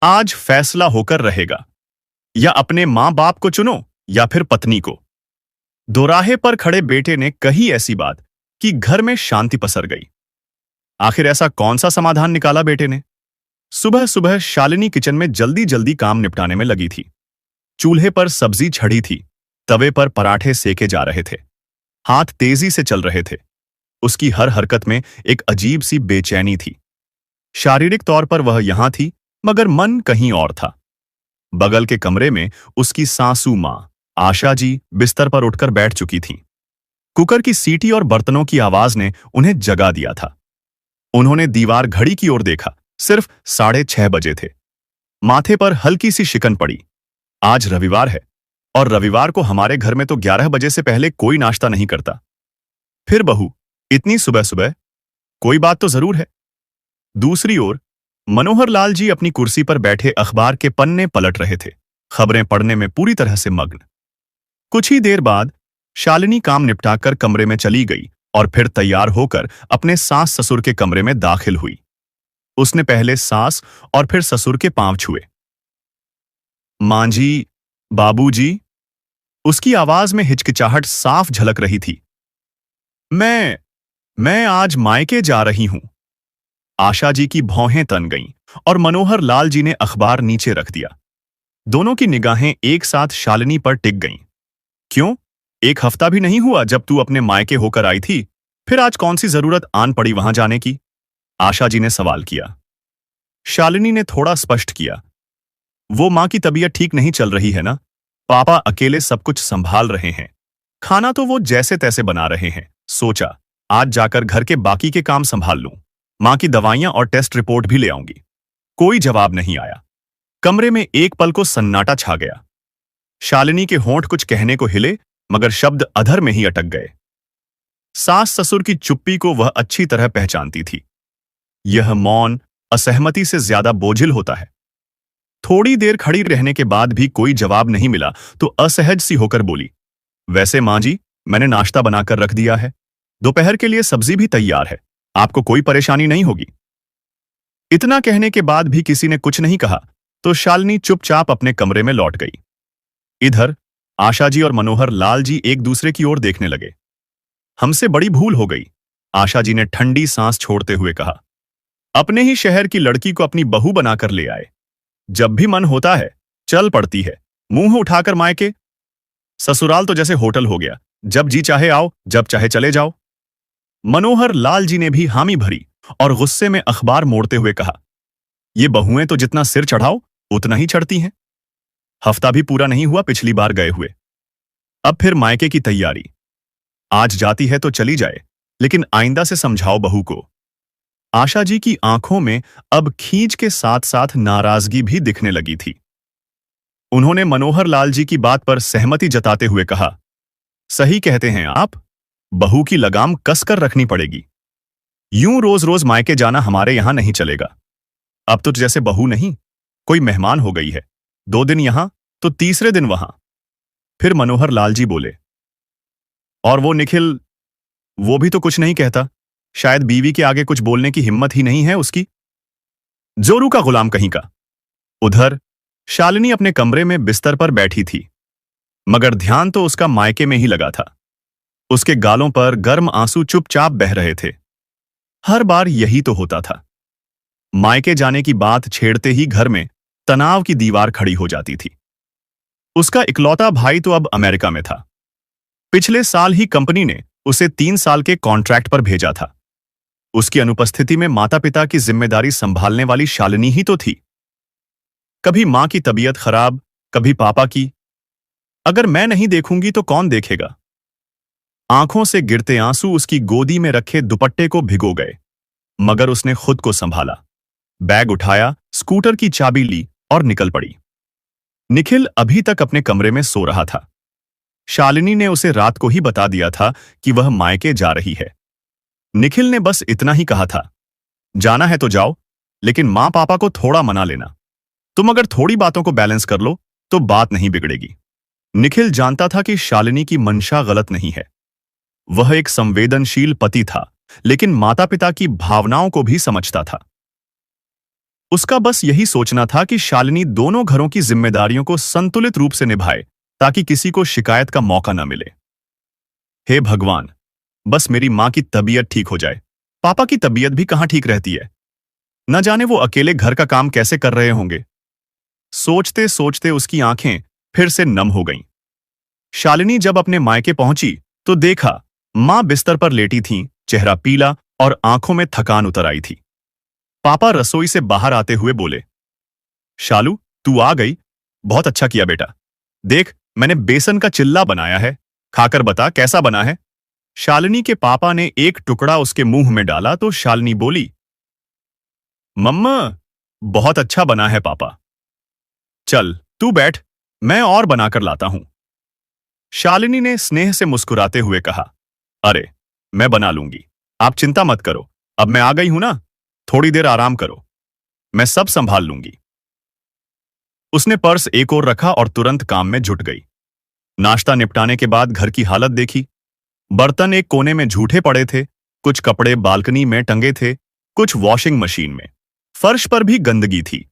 आज फैसला होकर रहेगा। या अपने मां बाप को चुनो या फिर पत्नी को। दोराहे पर खड़े बेटे ने कही ऐसी बात कि घर में शांति पसर गई। आखिर ऐसा कौन सा समाधान निकाला बेटे ने? सुबह सुबह शालिनी किचन में जल्दी जल्दी काम निपटाने में लगी थी। चूल्हे पर सब्जी छड़ी थी, तवे पर पराठे सेके जा रहे थे। हाथ तेजी से चल रहे थे। उसकी हर हरकत में एक अजीब सी बेचैनी थी। शारीरिक तौर पर वह यहां थी, मगर मन कहीं और था। बगल के कमरे में उसकी सासू मां आशा जी बिस्तर पर उठकर बैठ चुकी थीं। कुकर की सीटी और बर्तनों की आवाज ने उन्हें जगा दिया था। उन्होंने दीवार घड़ी की ओर देखा। सिर्फ 6:30 बजे थे। माथे पर हल्की सी शिकन पड़ी। आज रविवार है और रविवार को हमारे घर में तो 11 बजे से पहले कोई नाश्ता नहीं करता। फिर बहू, इतनी सुबह सुबह? कोई बात तो जरूर है। दूसरी ओर मनोहर लाल जी अपनी कुर्सी पर बैठे अखबार के पन्ने पलट रहे थे, खबरें पढ़ने में पूरी तरह से मग्न। कुछ ही देर बाद शालिनी काम निपटाकर कमरे में चली गई और फिर तैयार होकर अपने सास ससुर के कमरे में दाखिल हुई। उसने पहले सास और फिर ससुर के पांव छुए। मां जी, बाबूजी। उसकी आवाज में हिचकिचाहट साफ झलक रही थी। मैं आज मायके जा रही हूं। आशा जी की भौहें तन गईं और मनोहर लाल जी ने अखबार नीचे रख दिया। दोनों की निगाहें एक साथ शालिनी पर टिक गईं। क्यों? एक हफ्ता भी नहीं हुआ जब तू अपने मायके होकर आई थी, फिर आज कौन सी जरूरत आन पड़ी वहां जाने की? आशा जी ने सवाल किया। शालिनी ने थोड़ा स्पष्ट किया। वो मां की तबीयत ठीक नहीं चल रही है ना, पापा अकेले सब कुछ संभाल रहे हैं। खाना तो वो जैसे तैसे बना रहे हैं। सोचा आज जाकर घर के बाकी के काम संभाल लूं। मां की दवाइयां और टेस्ट रिपोर्ट भी ले आऊंगी। कोई जवाब नहीं आया। कमरे में एक पल को सन्नाटा छा गया। शालिनी के होंठ कुछ कहने को हिले, मगर शब्द अधर में ही अटक गए। सास ससुर की चुप्पी को वह अच्छी तरह पहचानती थी। यह मौन असहमति से ज्यादा बोझिल होता है। थोड़ी देर खड़ी रहने के बाद भी कोई जवाब नहीं मिला तो असहज सी होकर बोली, वैसे मां जी, मैंने नाश्ता बनाकर रख दिया है। दोपहर के लिए सब्जी भी तैयार है। आपको कोई परेशानी नहीं होगी। इतना कहने के बाद भी किसी ने कुछ नहीं कहा तो शालिनी चुपचाप अपने कमरे में लौट गई। इधर आशा जी और मनोहर लाल जी एक दूसरे की ओर देखने लगे। हमसे बड़ी भूल हो गई, आशा जी ने ठंडी सांस छोड़ते हुए कहा। अपने ही शहर की लड़की को अपनी बहू बनाकर ले आए। जब भी मन होता है चल पड़ती है, मुंह उठाकर मायके। ससुराल तो जैसे होटल हो गया, जब जी चाहे आओ, जब चाहे चले जाओ। मनोहर लाल जी ने भी हामी भरी और गुस्से में अखबार मोड़ते हुए कहा, ये बहुएं तो जितना सिर चढ़ाओ उतना ही चढ़ती हैं। हफ्ता भी पूरा नहीं हुआ पिछली बार गए हुए। अब फिर मायके की तैयारी। आज जाती है तो चली जाए, लेकिन आइंदा से समझाओ बहू को। आशा जी की आंखों में अब खींच के साथ साथ नाराजगी भी दिखने लगी थी। उन्होंने मनोहर लाल जी की बात पर सहमति जताते हुए कहा, सही कहते हैं आप, बहू की लगाम कसकर रखनी पड़ेगी। यूं रोज रोज मायके जाना हमारे यहां नहीं चलेगा। अब तो जैसे बहू नहीं, कोई मेहमान हो गई है। 2 दिन यहां तो तीसरे दिन वहां। फिर मनोहर लाल जी बोले, और वो निखिल, वो भी तो कुछ नहीं कहता। शायद बीवी के आगे कुछ बोलने की हिम्मत ही नहीं है उसकी। जोरू का गुलाम कहीं का। उधर शालिनी अपने कमरे में बिस्तर पर बैठी थी, मगर ध्यान तो उसका मायके में ही लगा था। उसके गालों पर गर्म आंसू चुपचाप बह रहे थे। हर बार यही तो होता था। मायके जाने की बात छेड़ते ही घर में तनाव की दीवार खड़ी हो जाती थी। उसका इकलौता भाई तो अब अमेरिका में था। पिछले साल ही कंपनी ने उसे 3 साल के कॉन्ट्रैक्ट पर भेजा था। उसकी अनुपस्थिति में माता पिता की जिम्मेदारी संभालने वाली शालिनी ही तो थी। कभी मां की तबीयत खराब, कभी पापा की। अगर मैं नहीं देखूंगी तो कौन देखेगा? आंखों से गिरते आंसू उसकी गोदी में रखे दुपट्टे को भिगो गए, मगर उसने खुद को संभाला। बैग उठाया, स्कूटर की चाबी ली और निकल पड़ी। निखिल अभी तक अपने कमरे में सो रहा था। शालिनी ने उसे रात को ही बता दिया था कि वह मायके जा रही है। निखिल ने बस इतना ही कहा था, जाना है तो जाओ, लेकिन मां पापा को थोड़ा मना लेना। तुम अगर थोड़ी बातों को बैलेंस कर लो तो बात नहीं बिगड़ेगी। निखिल जानता था कि शालिनी की मंशा गलत नहीं है। वह एक संवेदनशील पति था, लेकिन माता पिता की भावनाओं को भी समझता था। उसका बस यही सोचना था कि शालिनी दोनों घरों की जिम्मेदारियों को संतुलित रूप से निभाए ताकि किसी को शिकायत का मौका न मिले। हे भगवान, बस मेरी मां की तबीयत ठीक हो जाए। पापा की तबीयत भी कहां ठीक रहती है। न जाने वो अकेले घर का काम कैसे कर रहे होंगे। सोचते सोचते उसकी आंखें फिर से नम हो गईं। शालिनी जब अपने मायके पहुंची तो देखा मां बिस्तर पर लेटी थीं, चेहरा पीला और आंखों में थकान उतर आई थी। पापा रसोई से बाहर आते हुए बोले, शालू, तू आ गई। बहुत अच्छा किया बेटा। देख, मैंने बेसन का चिल्ला बनाया है, खाकर बता कैसा बना है। शालिनी के पापा ने एक टुकड़ा उसके मुंह में डाला तो शालिनी बोली, मम्मा, बहुत अच्छा बना है पापा। चल तू बैठ, मैं और बनाकर लाता हूं। शालिनी ने स्नेह से मुस्कुराते हुए कहा, अरे मैं बना लूंगी, आप चिंता मत करो। अब मैं आ गई हूं ना, थोड़ी देर आराम करो, मैं सब संभाल लूंगी। उसने पर्स एक ओर रखा और तुरंत काम में जुट गई। नाश्ता निपटाने के बाद घर की हालत देखी। बर्तन एक कोने में झूठे पड़े थे, कुछ कपड़े बालकनी में टंगे थे, कुछ वॉशिंग मशीन में। फर्श पर भी गंदगी थी।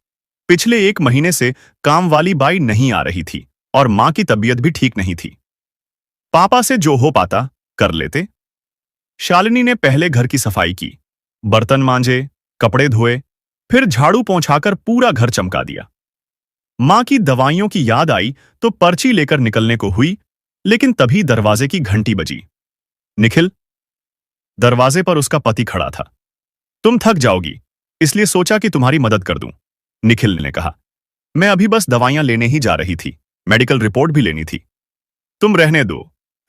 पिछले 1 महीने से काम वाली बाई नहीं आ रही थी और मां की तबीयत भी ठीक नहीं थी। पापा से जो हो पाता कर लेते। शालिनी ने पहले घर की सफाई की, बर्तन मांजे, कपड़े धोए, फिर झाड़ू पोंछाकर पूरा घर चमका दिया। मां की दवाइयों की याद आई तो पर्ची लेकर निकलने को हुई, लेकिन तभी दरवाजे की घंटी बजी। निखिल। दरवाजे पर उसका पति खड़ा था। तुम थक जाओगी, इसलिए सोचा कि तुम्हारी मदद कर दूं, निखिल ने कहा। मैं अभी बस दवाइयां लेने ही जा रही थी, मेडिकल रिपोर्ट भी लेनी थी। तुम रहने दो,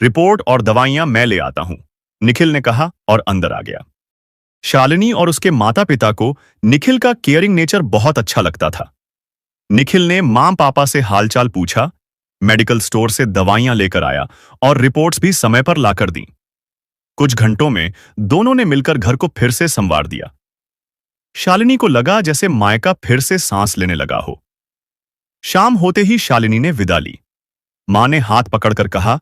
रिपोर्ट और दवाइयां मैं ले आता हूं, निखिल ने कहा और अंदर आ गया। शालिनी और उसके माता पिता को निखिल का केयरिंग नेचर बहुत अच्छा लगता था। निखिल ने मां पापा से हालचाल पूछा, मेडिकल स्टोर से दवाइयां लेकर आया और रिपोर्ट्स भी समय पर लाकर दी। कुछ घंटों में दोनों ने मिलकर घर को फिर से संवार दिया। शालिनी को लगा जैसे मायका फिर से सांस लेने लगा हो। शाम होते ही शालिनी ने विदा ली। मां ने हाथ पकड़कर कहा,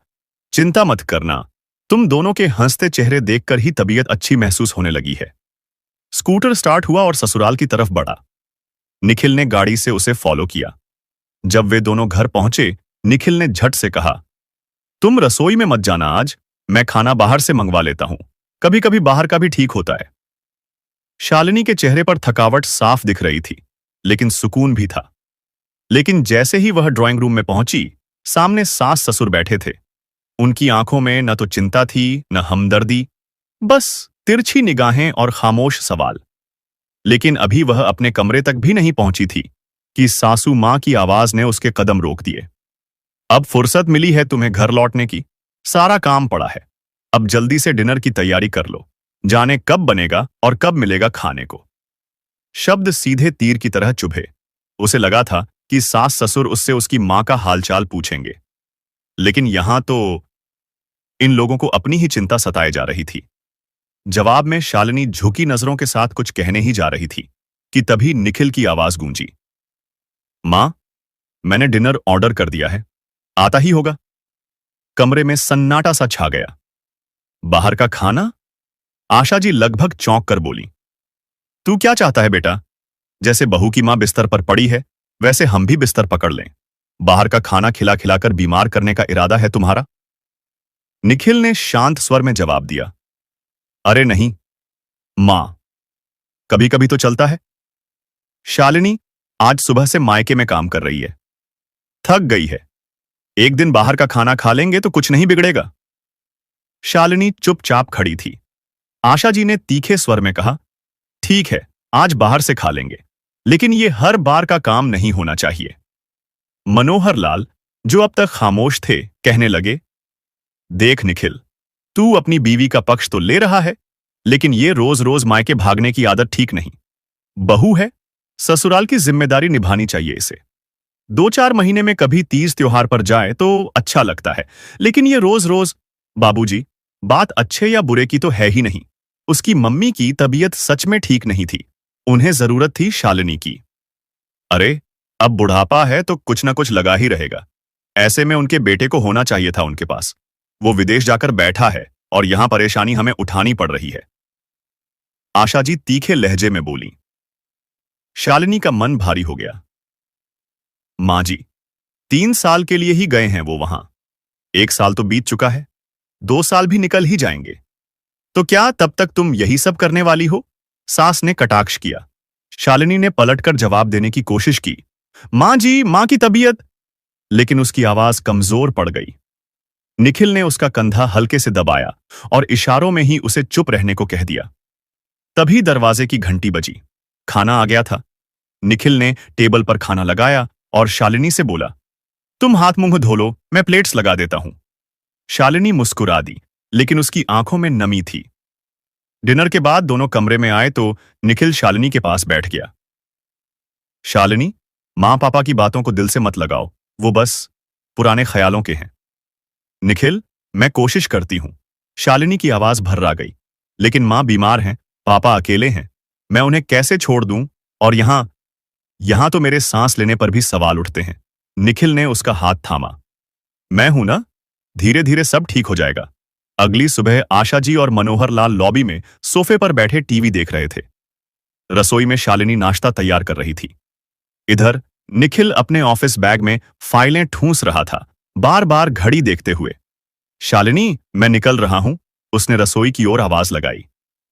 चिंता मत करना, तुम दोनों के हंसते चेहरे देखकर ही तबीयत अच्छी महसूस होने लगी है। स्कूटर स्टार्ट हुआ और ससुराल की तरफ बढ़ा। निखिल ने गाड़ी से उसे फॉलो किया। जब वे दोनों घर पहुंचे, निखिल ने झट से कहा, तुम रसोई में मत जाना आज, मैं खाना बाहर से मंगवा लेता हूं, कभी कभी बाहर का भी ठीक होता है। शालिनी के चेहरे पर थकावट साफ दिख रही थी, लेकिन सुकून भी था। लेकिन जैसे ही वह ड्राइंग रूम में पहुंची, सामने सास ससुर बैठे थे। उनकी आंखों में न तो चिंता थी न हमदर्दी, बस तिरछी निगाहें और खामोश सवाल। लेकिन अभी वह अपने कमरे तक भी नहीं पहुंची थी कि सासू मां की आवाज ने उसके कदम रोक दिए। अब फुर्सत मिली है तुम्हें घर लौटने की, सारा काम पड़ा है, अब जल्दी से डिनर की तैयारी कर लो, जाने कब बनेगा और कब मिलेगा खाने को। शब्द सीधे तीर की तरह चुभे। उसे लगा था कि सास ससुर उससे उसकी मां का हालचाल पूछेंगे, लेकिन यहां तो इन लोगों को अपनी ही चिंता सताए जा रही थी। जवाब में शालिनी झुकी नजरों के साथ कुछ कहने ही जा रही थी कि तभी निखिल की आवाज गूंजी, मां, मैंने डिनर ऑर्डर कर दिया है, आता ही होगा। कमरे में सन्नाटा सा छा गया। बाहर का खाना? आशा जी लगभग चौंक कर बोली, तू क्या चाहता है बेटा? जैसे बहू की मां बिस्तर पर पड़ी है, वैसे हम भी बिस्तर पकड़ लें। बाहर का खाना खिला खिलाकर बीमार करने का इरादा है तुम्हारा? निखिल ने शांत स्वर में जवाब दिया, अरे नहीं मां, कभी कभी तो चलता है। शालिनी आज सुबह से मायके में काम कर रही है, थक गई है। एक दिन बाहर का खाना खा लेंगे तो कुछ नहीं बिगड़ेगा। शालिनी चुपचाप खड़ी थी। आशा जी ने तीखे स्वर में कहा, ठीक है, आज बाहर से खा लेंगे, लेकिन ये हर बार का काम नहीं होना चाहिए। मनोहर लाल, जो अब तक खामोश थे, कहने लगे, देख निखिल, तू अपनी बीवी का पक्ष तो ले रहा है, लेकिन ये रोज रोज मायके भागने की आदत ठीक नहीं। बहू है, ससुराल की जिम्मेदारी निभानी चाहिए इसे। 2-4 महीने में कभी तीज त्योहार पर जाए तो अच्छा लगता है, लेकिन ये रोज रोज। बाबूजी, बात अच्छे या बुरे की तो है ही नहीं। उसकी मम्मी की तबीयत सच में ठीक नहीं थी, उन्हें जरूरत थी शालिनी की। अरे, अब बुढ़ापा है तो कुछ ना कुछ लगा ही रहेगा। ऐसे में उनके बेटे को होना चाहिए था उनके पास। वो विदेश जाकर बैठा है और यहां परेशानी हमें उठानी पड़ रही है। आशा जी तीखे लहजे में बोली। शालिनी का मन भारी हो गया। माँ जी, 3 साल के लिए ही गए हैं वो वहां। 1 साल तो बीत चुका है, 2 साल भी निकल ही जाएंगे। तो क्या तब तक तुम यही सब करने वाली हो? सास ने कटाक्ष किया। शालिनी ने पलटकर जवाब देने की कोशिश की। माँ जी, माँ की तबीयत। लेकिन उसकी आवाज कमजोर पड़ गई। निखिल ने उसका कंधा हल्के से दबाया और इशारों में ही उसे चुप रहने को कह दिया। तभी दरवाजे की घंटी बजी। खाना आ गया था। निखिल ने टेबल पर खाना लगाया और शालिनी से बोला, तुम हाथ मुंह धो लो, मैं प्लेट्स लगा देता हूं। शालिनी मुस्कुरा दी, लेकिन उसकी आंखों में नमी थी। डिनर के बाद दोनों कमरे में आए तो निखिल शालिनी के पास बैठ गया। शालिनी, मां पापा की बातों को दिल से मत लगाओ, वो बस पुराने ख्यालों के हैं। निखिल, मैं कोशिश करती हूं। शालिनी की आवाज भर्रा गई। लेकिन मां बीमार हैं, पापा अकेले हैं, मैं उन्हें कैसे छोड़ दूं? और यहां तो मेरे सांस लेने पर भी सवाल उठते हैं। निखिल ने उसका हाथ थामा। मैं हूं ना, धीरे धीरे सब ठीक हो जाएगा। अगली सुबह आशा जी और मनोहर लाल लॉबी में सोफे पर बैठे टीवी देख रहे थे। रसोई में शालिनी नाश्ता तैयार कर रही थी। इधर निखिल अपने ऑफिस बैग में फाइलें ठूंस रहा था, बार बार घड़ी देखते हुए। शालिनी, मैं निकल रहा हूं, उसने रसोई की ओर आवाज लगाई।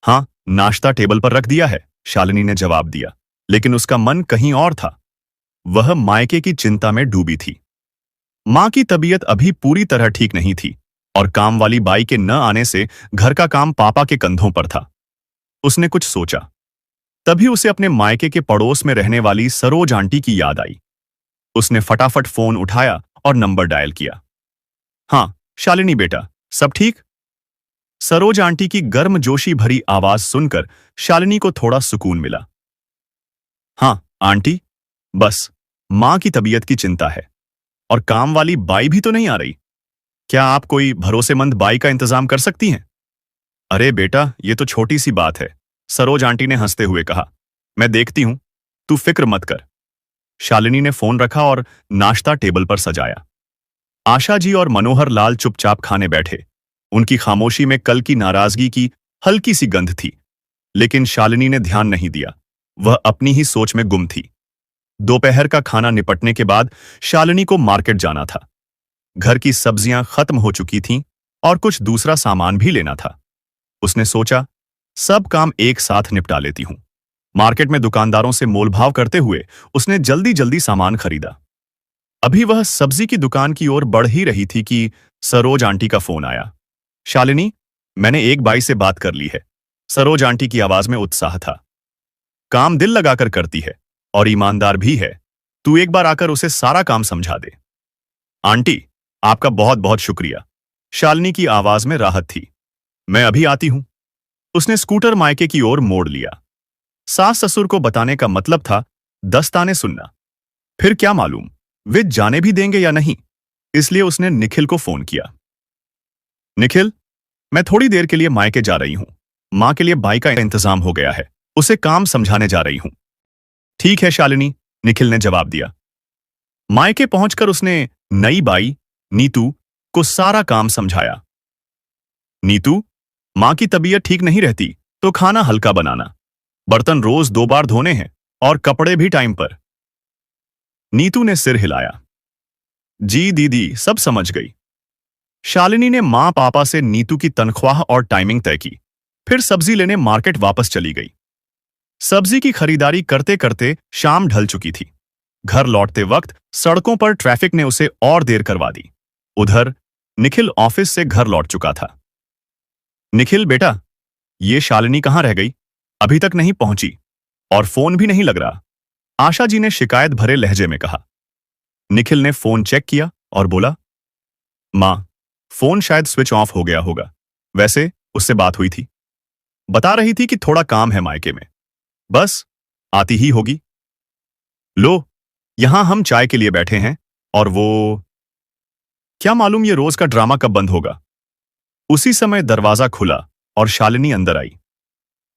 हाँ, नाश्ता टेबल पर रख दिया है, शालिनी ने जवाब दिया। लेकिन उसका मन कहीं और था। वह मायके की चिंता में डूबी थी। मां की तबीयत अभी पूरी तरह ठीक नहीं थी और काम वाली बाई के न आने से घर का काम पापा के कंधों पर था। उसने कुछ सोचा। तभी उसे अपने मायके के पड़ोस में रहने वाली सरोज आंटी की याद आई। उसने फटाफट फोन उठाया और नंबर डायल किया। हाँ शालिनी बेटा, सब ठीक? सरोज आंटी की गर्मजोशी भरी आवाज सुनकर शालिनी को थोड़ा सुकून मिला। हाँ आंटी, बस मां की तबीयत की चिंता है। और काम वाली बाई भी तो नहीं आ रही। क्या आप कोई भरोसेमंद बाई का इंतजाम कर सकती हैं? अरे बेटा, ये तो छोटी सी बात है, सरोज आंटी ने हंसते हुए कहा। मैं देखती हूं, तू फिक्र मत कर। शालिनी ने फोन रखा और नाश्ता टेबल पर सजाया। आशा जी और मनोहर लाल चुपचाप खाने बैठे। उनकी खामोशी में कल की नाराजगी की हल्की सी गंध थी। लेकिन शालिनी ने ध्यान नहीं दिया। वह अपनी ही सोच में गुम थी। दोपहर का खाना निपटने के बाद शालिनी को मार्केट जाना था। घर की सब्जियां खत्म हो चुकी थीं और कुछ दूसरा सामान भी लेना था। उसने सोचा, सब काम एक साथ निपटा लेती हूं। मार्केट में दुकानदारों से मोलभाव करते हुए उसने जल्दी जल्दी सामान खरीदा। अभी वह सब्जी की दुकान की ओर बढ़ ही रही थी कि सरोज आंटी का फोन आया। शालिनी, मैंने एक बाई से बात कर ली है। सरोज आंटी की आवाज में उत्साह था। काम दिल लगाकर करती है और ईमानदार भी है। तू एक बार आकर उसे सारा काम समझा दे। आंटी, आपका बहुत बहुत शुक्रिया। शालिनी की आवाज में राहत थी। मैं अभी आती हूं। उसने स्कूटर मायके की ओर मोड़ लिया। सास ससुर को बताने का मतलब था दस्ताने सुनना। फिर क्या मालूम वे जाने भी देंगे या नहीं, इसलिए उसने निखिल को फोन किया। निखिल, मैं थोड़ी देर के लिए मायके जा रही हूं। मां के लिए बाई का इंतजाम हो गया है, उसे काम समझाने जा रही हूं। ठीक है शालिनी, निखिल ने जवाब दिया। मायके पहुंचकर उसने नई बाई नीतू को सारा काम समझाया। नीतू, मां की तबीयत ठीक नहीं रहती तो खाना हल्का बनाना, बर्तन रोज 2 बार धोने हैं और कपड़े भी टाइम पर। नीतू ने सिर हिलाया। जी दीदी, सब समझ गई। शालिनी ने मां पापा से नीतू की तनख्वाह और टाइमिंग तय की। फिर सब्जी लेने मार्केट वापस चली गई। सब्जी की खरीदारी करते करते शाम ढल चुकी थी। घर लौटते वक्त सड़कों पर ट्रैफिक ने उसे और देर करवा दी। उधर निखिल ऑफिस से घर लौट चुका था। निखिल बेटा, ये शालिनी कहां रह गई? अभी तक नहीं पहुंची और फोन भी नहीं लग रहा, आशा जी ने शिकायत भरे लहजे में कहा। निखिल ने फोन चेक किया और बोला, मां, फोन शायद स्विच ऑफ हो गया होगा। वैसे उससे बात हुई थी, बता रही थी कि थोड़ा काम है मायके में, बस आती ही होगी। लो, यहां हम चाय के लिए बैठे हैं और वो क्या मालूम ये रोज का ड्रामा कब बंद होगा। उसी समय दरवाजा खुला और शालिनी अंदर आई।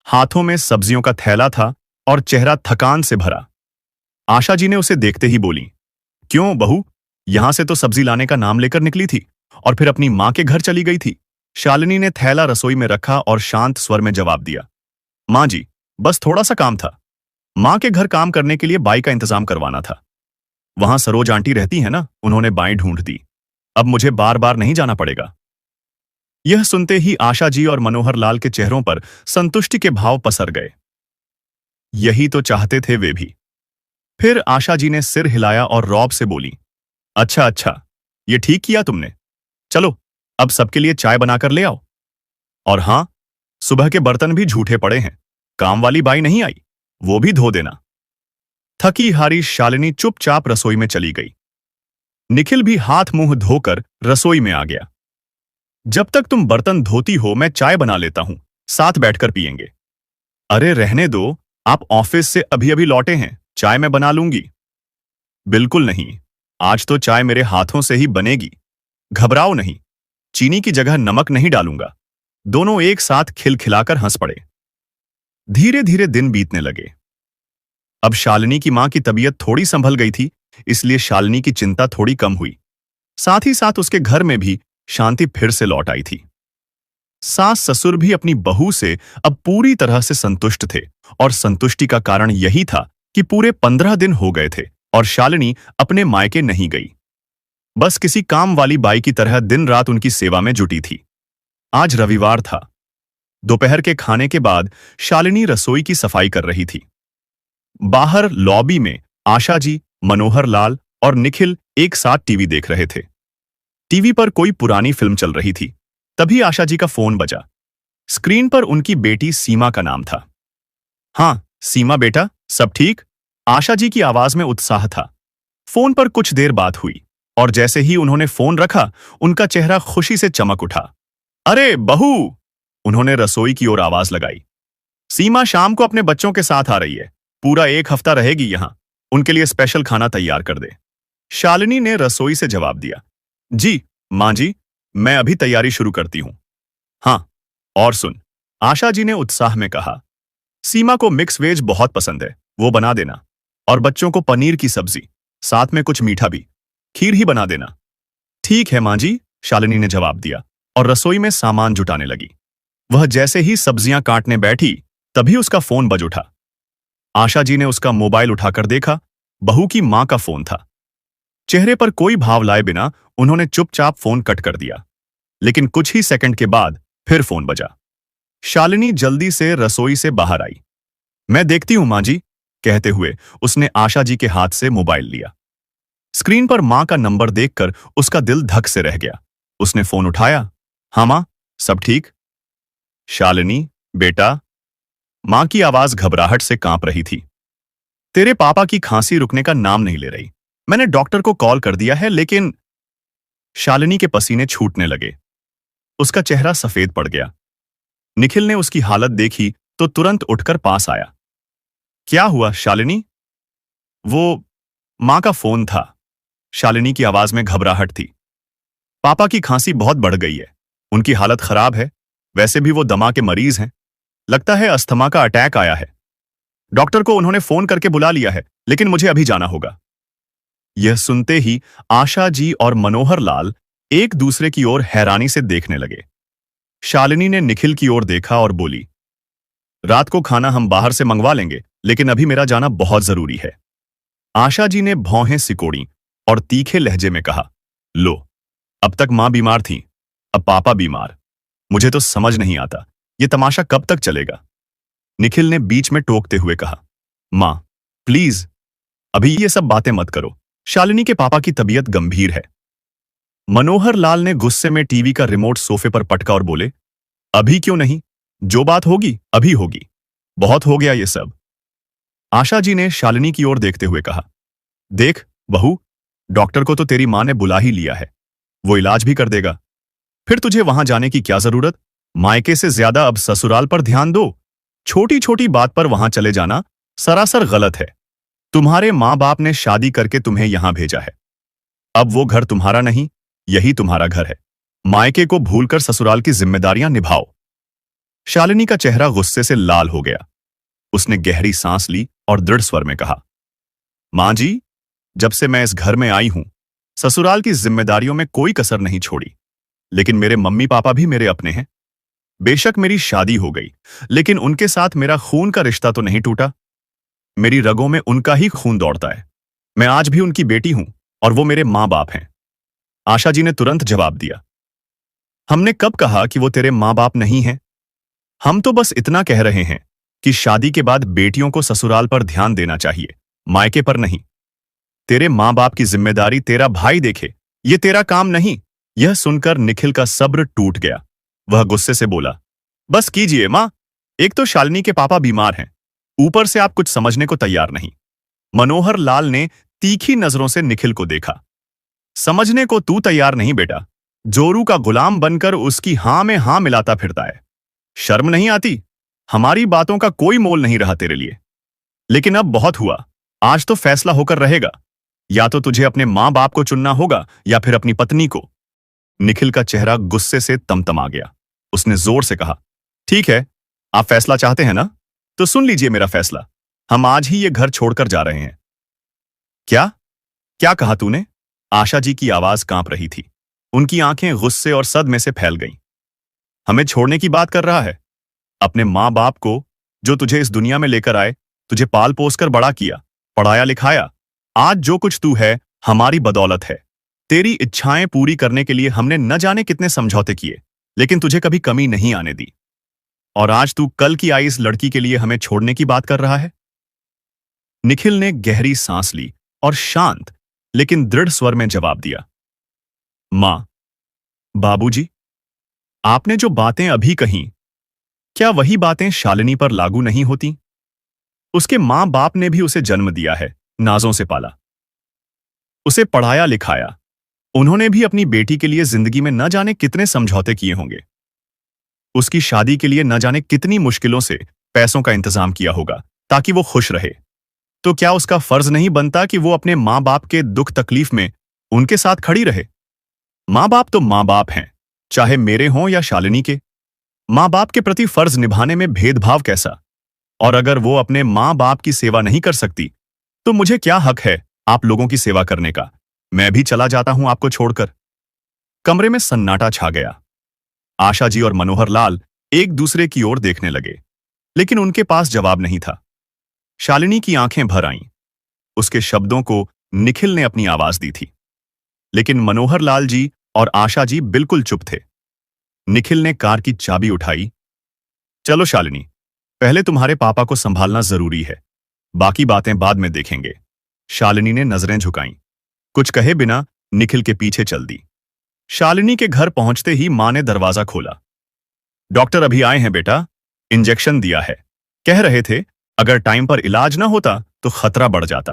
हाथों में सब्जियों का थैला था और चेहरा थकान से भरा। आशा जी ने उसे देखते ही बोली, क्यों बहू, यहां से तो सब्जी लाने का नाम लेकर निकली थी और फिर अपनी मां के घर चली गई थी। शालिनी ने थैला रसोई में रखा और शांत स्वर में जवाब दिया, मां जी, बस थोड़ा सा काम था। माँ के घर काम करने के लिए बाई का इंतजाम करवाना था। वहां सरोज आंटी रहती है ना, उन्होंने बाई ढूंढ दी। अब मुझे बार बार नहीं जाना पड़ेगा। यह सुनते ही आशा जी और मनोहर लाल के चेहरों पर संतुष्टि के भाव पसर गए। यही तो चाहते थे वे भी। फिर आशा जी ने सिर हिलाया और रौब से बोली, अच्छा अच्छा, ये ठीक किया तुमने। चलो, अब सबके लिए चाय बनाकर ले आओ। और हां, सुबह के बर्तन भी झूठे पड़े हैं, काम वाली बाई नहीं आई, वो भी धो देना। थकी हारी शालिनी चुपचाप रसोई में चली गई। निखिल भी हाथ मुंह धोकर रसोई में आ गया। जब तक तुम बर्तन धोती हो मैं चाय बना लेता हूं, साथ बैठकर पिएंगे। अरे रहने दो, आप ऑफिस से अभी अभी लौटे हैं, चाय मैं बना लूंगी। बिल्कुल नहीं, आज तो चाय मेरे हाथों से ही बनेगी। घबराओ नहीं, चीनी की जगह नमक नहीं डालूंगा। दोनों एक साथ खिलखिलाकर हंस पड़े। धीरे धीरे दिन बीतने लगे। अब शालिनी की मां की तबीयत थोड़ी संभल गई थी, इसलिए शालिनी की चिंता थोड़ी कम हुई। साथ ही साथ उसके घर में भी शांति फिर से लौट आई थी। सास ससुर भी अपनी बहू से अब पूरी तरह से संतुष्ट थे, और संतुष्टि का कारण यही था कि पूरे 15 दिन हो गए थे और शालिनी अपने मायके नहीं गई। बस किसी काम वाली बाई की तरह दिन रात उनकी सेवा में जुटी थी। आज रविवार था। दोपहर के खाने के बाद शालिनी रसोई की सफाई कर रही थी। बाहर लॉबी में आशा जी, मनोहर लाल और निखिल एक साथ टीवी देख रहे थे। टीवी पर कोई पुरानी फिल्म चल रही थी। तभी आशा जी का फोन बजा। स्क्रीन पर उनकी बेटी सीमा का नाम था। हाँ सीमा बेटा, सब ठीक? आशा जी की आवाज में उत्साह था। फोन पर कुछ देर बात हुई और जैसे ही उन्होंने फोन रखा, उनका चेहरा खुशी से चमक उठा। अरे बहू! उन्होंने रसोई की ओर आवाज लगाई। सीमा शाम को अपने बच्चों के साथ आ रही है, पूरा 1 हफ्ता रहेगी यहां। उनके लिए स्पेशल खाना तैयार कर दे। शालिनी ने रसोई से जवाब दिया। जी मां जी, मैं अभी तैयारी शुरू करती हूं। हाँ, और सुन, आशा जी ने उत्साह में कहा, सीमा को मिक्स वेज बहुत पसंद है, वो बना देना। और बच्चों को पनीर की सब्जी, साथ में कुछ मीठा भी। खीर ही बना देना। ठीक है मां जी, शालिनी ने जवाब दिया और रसोई में सामान जुटाने लगी। वह जैसे ही सब्जियां काटने बैठी, तभी उसका फोन बज उठा। आशा जी ने उसका मोबाइल उठाकर देखा, बहू की मां का फोन था। चेहरे पर कोई भाव लाए बिना उन्होंने चुपचाप फोन कट कर दिया। लेकिन कुछ ही सेकंड के बाद फिर फोन बजा। शालिनी जल्दी से रसोई से बाहर आई। मैं देखती हूं मां जी, कहते हुए उसने आशा जी के हाथ से मोबाइल लिया। स्क्रीन पर मां का नंबर देखकर उसका दिल धक से रह गया। उसने फोन उठाया। हाँ मां, सब ठीक? शालिनी बेटा, मां की आवाज घबराहट से कांप रही थी। तेरे पापा की खांसी रुकने का नाम नहीं ले रही। मैंने डॉक्टर को कॉल कर दिया है, लेकिन शालिनी के पसीने छूटने लगे। उसका चेहरा सफेद पड़ गया। निखिल ने उसकी हालत देखी तो तुरंत उठकर पास आया। क्या हुआ शालिनी? वो मां का फोन था। शालिनी की आवाज में घबराहट थी। पापा की खांसी बहुत बढ़ गई है, उनकी हालत खराब है। वैसे भी वो दमा के मरीज हैं। लगता है अस्थमा का अटैक आया है। डॉक्टर को उन्होंने फोन करके बुला लिया है, लेकिन मुझे अभी जाना होगा। यह सुनते ही आशा जी और मनोहर लाल एक दूसरे की ओर हैरानी से देखने लगे। शालिनी ने निखिल की ओर देखा और बोली, रात को खाना हम बाहर से मंगवा लेंगे, लेकिन अभी मेरा जाना बहुत जरूरी है। आशा जी ने भौहें सिकोड़ी और तीखे लहजे में कहा, लो, अब तक मां बीमार थी, अब पापा बीमार। मुझे तो समझ नहीं आता, ये तमाशा कब तक चलेगा? निखिल ने बीच में टोकते हुए कहा, मां प्लीज अभी ये सब बातें मत करो। शालिनी के पापा की तबीयत गंभीर है। मनोहर लाल ने गुस्से में टीवी का रिमोट सोफे पर पटका और बोले, अभी क्यों नहीं? जो बात होगी अभी होगी। बहुत हो गया ये सब। आशा जी ने शालिनी की ओर देखते हुए कहा, देख बहू, डॉक्टर को तो तेरी मां ने बुला ही लिया है, वो इलाज भी कर देगा। फिर तुझे वहां जाने की क्या जरूरत? मायके से ज्यादा अब ससुराल पर ध्यान दो। छोटी छोटी बात पर वहां चले जाना सरासर गलत है। तुम्हारे मां बाप ने शादी करके तुम्हें यहां भेजा है। अब वो घर तुम्हारा नहीं, यही तुम्हारा घर है। मायके को भूलकर ससुराल की जिम्मेदारियां निभाओ। शालिनी का चेहरा गुस्से से लाल हो गया। उसने गहरी सांस ली और दृढ़ स्वर में कहा, मां जी, जब से मैं इस घर में आई हूं, ससुराल की जिम्मेदारियों में कोई कसर नहीं छोड़ी। लेकिन मेरे मम्मी पापा भी मेरे अपने हैं। बेशक मेरी शादी हो गई, लेकिन उनके साथ मेरा खून का रिश्ता तो नहीं टूटा। मेरी रगों में उनका ही खून दौड़ता है। मैं आज भी उनकी बेटी हूं और वो मेरे माँ बाप हैं। आशा जी ने तुरंत जवाब दिया। हमने कब कहा कि वो तेरे माँ बाप नहीं हैं? हम तो बस इतना कह रहे हैं कि शादी के बाद बेटियों को ससुराल पर ध्यान देना चाहिए, मायके पर नहीं। तेरे माँ बाप की जिम्मेदारी तेरा भाई देखे, ये तेरा काम नहीं। यह सुनकर निखिल का सब्र टूट गया। वह गुस्से से बोला, बस कीजिए माँ, एक तो शालिनी के पापा बीमार हैं, ऊपर से आप कुछ समझने को तैयार नहीं। मनोहर लाल ने तीखी नजरों से निखिल को देखा। समझने को तू तैयार नहीं बेटा, जोरू का गुलाम बनकर उसकी हां में हां मिलाता फिरता है। शर्म नहीं आती? हमारी बातों का कोई मोल नहीं रहा तेरे लिए। लेकिन अब बहुत हुआ, आज तो फैसला होकर रहेगा। या तो तुझे अपने मां बाप को चुनना होगा या फिर अपनी पत्नी को। निखिल का चेहरा गुस्से से तमतमा गया। उसने जोर से कहा, ठीक है, आप फैसला चाहते हैं ना, तो सुन लीजिए मेरा फैसला। हम आज ही ये घर छोड़कर जा रहे हैं। क्या क्या कहा तूने? आशा जी की आवाज कांप रही थी। उनकी आंखें गुस्से और सदमे से फैल गईं। हमें छोड़ने की बात कर रहा है? अपने माँ बाप को, जो तुझे इस दुनिया में लेकर आए, तुझे पाल पोस कर बड़ा किया, पढ़ाया लिखाया। आज जो कुछ तू है हमारी बदौलत है। तेरी इच्छाएं पूरी करने के लिए हमने न जाने कितने समझौते किए, लेकिन तुझे कभी कमी नहीं आने दी। और आज तू कल की आई इस लड़की के लिए हमें छोड़ने की बात कर रहा है? निखिल ने गहरी सांस ली और शांत लेकिन दृढ़ स्वर में जवाब दिया, मां, बाबूजी, आपने जो बातें अभी कहीं, क्या वही बातें शालिनी पर लागू नहीं होती? उसके मां बाप ने भी उसे जन्म दिया है, नाजों से पाला, उसे पढ़ाया लिखाया। उन्होंने भी अपनी बेटी के लिए जिंदगी में न जाने कितने समझौते किए होंगे। उसकी शादी के लिए न जाने कितनी मुश्किलों से पैसों का इंतजाम किया होगा ताकि वो खुश रहे। तो क्या उसका फर्ज नहीं बनता कि वो अपने मां बाप के दुख तकलीफ में उनके साथ खड़ी रहे? मां बाप तो मां बाप हैं, चाहे मेरे हों या शालिनी के। मां बाप के प्रति फर्ज निभाने में भेदभाव कैसा? और अगर वो अपने मां बाप की सेवा नहीं कर सकती, तो मुझे क्या हक है आप लोगों की सेवा करने का? मैं भी चला जाता हूं आपको छोड़कर। कमरे में सन्नाटा छा गया। आशा जी और मनोहर लाल एक दूसरे की ओर देखने लगे, लेकिन उनके पास जवाब नहीं था। शालिनी की आंखें भर आईं। उसके शब्दों को निखिल ने अपनी आवाज दी थी, लेकिन मनोहर लाल जी और आशा जी बिल्कुल चुप थे। निखिल ने कार की चाबी उठाई। चलो शालिनी, पहले तुम्हारे पापा को संभालना जरूरी है, बाकी बातें बाद में देखेंगे। शालिनी ने नजरें झुकाईं। कुछ कहे बिना निखिल के पीछे चल दी। शालिनी के घर पहुंचते ही मां ने दरवाजा खोला। डॉक्टर अभी आए हैं बेटा, इंजेक्शन दिया है। कह रहे थे अगर टाइम पर इलाज ना होता तो खतरा बढ़ जाता।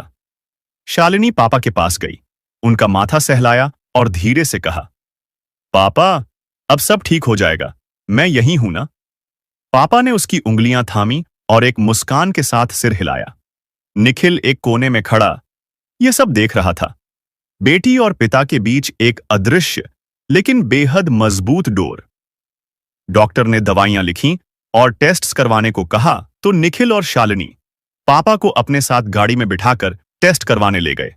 शालिनी पापा के पास गई, उनका माथा सहलाया और धीरे से कहा, पापा, अब सब ठीक हो जाएगा, मैं यहीं हूं ना। पापा ने उसकी उंगलियां थामी और एक मुस्कान के साथ सिर हिलाया। निखिल एक कोने में खड़ा यह सब देख रहा था। बेटी और पिता के बीच एक अदृश्य लेकिन बेहद मजबूत डोर। डॉक्टर ने दवाइयां लिखीं और टेस्ट्स करवाने को कहा तो निखिल और शालिनी पापा को अपने साथ गाड़ी में बिठाकर टेस्ट करवाने ले गए।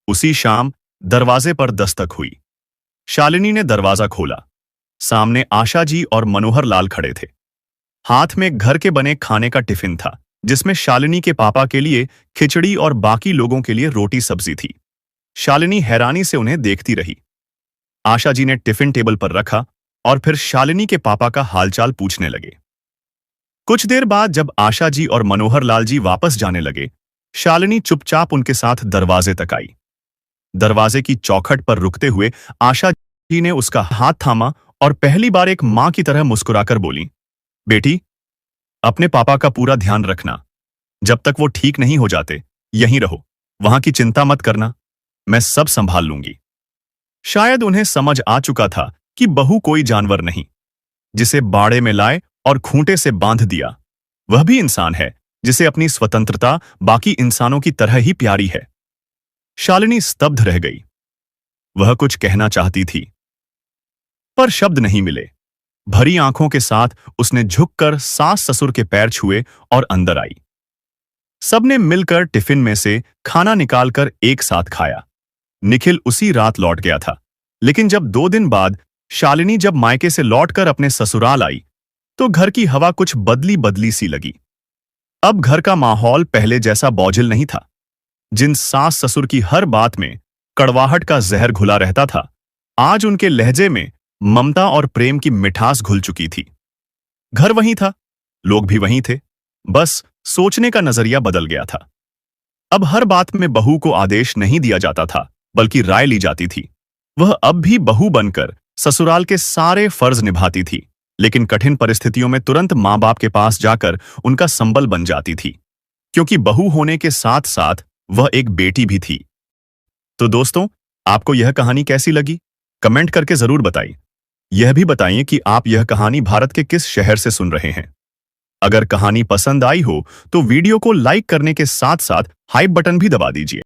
उसी शाम दरवाजे पर दस्तक हुई। शालिनी ने दरवाजा खोला। सामने आशा जी और मनोहर लाल खड़े थे। हाथ में घर के बने खाने का टिफिन था, जिसमें शालिनी के पापा के लिए खिचड़ी और बाकी लोगों के लिए रोटी सब्जी थी। शालिनी हैरानी से उन्हें देखती रही। आशा जी ने टिफिन टेबल पर रखा और फिर शालिनी के पापा का हालचाल पूछने लगे। कुछ देर बाद जब आशा जी और मनोहर लाल जी वापस जाने लगे, शालिनी चुपचाप उनके साथ दरवाजे तक आई। दरवाजे की चौखट पर रुकते हुए आशा जी ने उसका हाथ थामा और पहली बार एक मां की तरह मुस्कुराकर बोली, बेटी, अपने पापा का पूरा ध्यान रखना। जब तक वो ठीक नहीं हो जाते यहीं रहो, वहां की चिंता मत करना, मैं सब संभाल लूंगी। शायद उन्हें समझ आ चुका था कि बहू कोई जानवर नहीं, जिसे बाड़े में लाए और खूंटे से बांध दिया। वह भी इंसान है, जिसे अपनी स्वतंत्रता बाकी इंसानों की तरह ही प्यारी है। शालिनी स्तब्ध रह गई। वह कुछ कहना चाहती थी, पर शब्द नहीं मिले। भरी आंखों के साथ उसने झुककर सास ससुर के पैर छुए और अंदर आई। सबने मिलकर टिफिन में से खाना निकालकर एक साथ खाया। निखिल उसी रात लौट गया था, लेकिन जब 2 दिन बाद शालिनी जब मायके से लौटकर अपने ससुराल आई, तो घर की हवा कुछ बदली बदली सी लगी। अब घर का माहौल पहले जैसा बोझिल नहीं था। जिन सास ससुर की हर बात में कड़वाहट का जहर घुला रहता था, आज उनके लहजे में ममता और प्रेम की मिठास घुल चुकी थी। घर वहीं था, लोग भी वहीं थे, बस सोचने का नजरिया बदल गया था। अब हर बात में बहू को आदेश नहीं दिया जाता था, बल्कि राय ली जाती थी। वह अब भी बहू बनकर ससुराल के सारे फर्ज निभाती थी, लेकिन कठिन परिस्थितियों में तुरंत मां बाप के पास जाकर उनका संबल बन जाती थी, क्योंकि बहू होने के साथ साथ वह एक बेटी भी थी। तो दोस्तों, आपको यह कहानी कैसी लगी? कमेंट करके जरूर बताइए। यह भी बताइए कि आप यह कहानी भारत के किस शहर से सुन रहे हैं। अगर कहानी पसंद आई हो तो वीडियो को लाइक करने के साथ साथ हाइप बटन भी दबा दीजिए।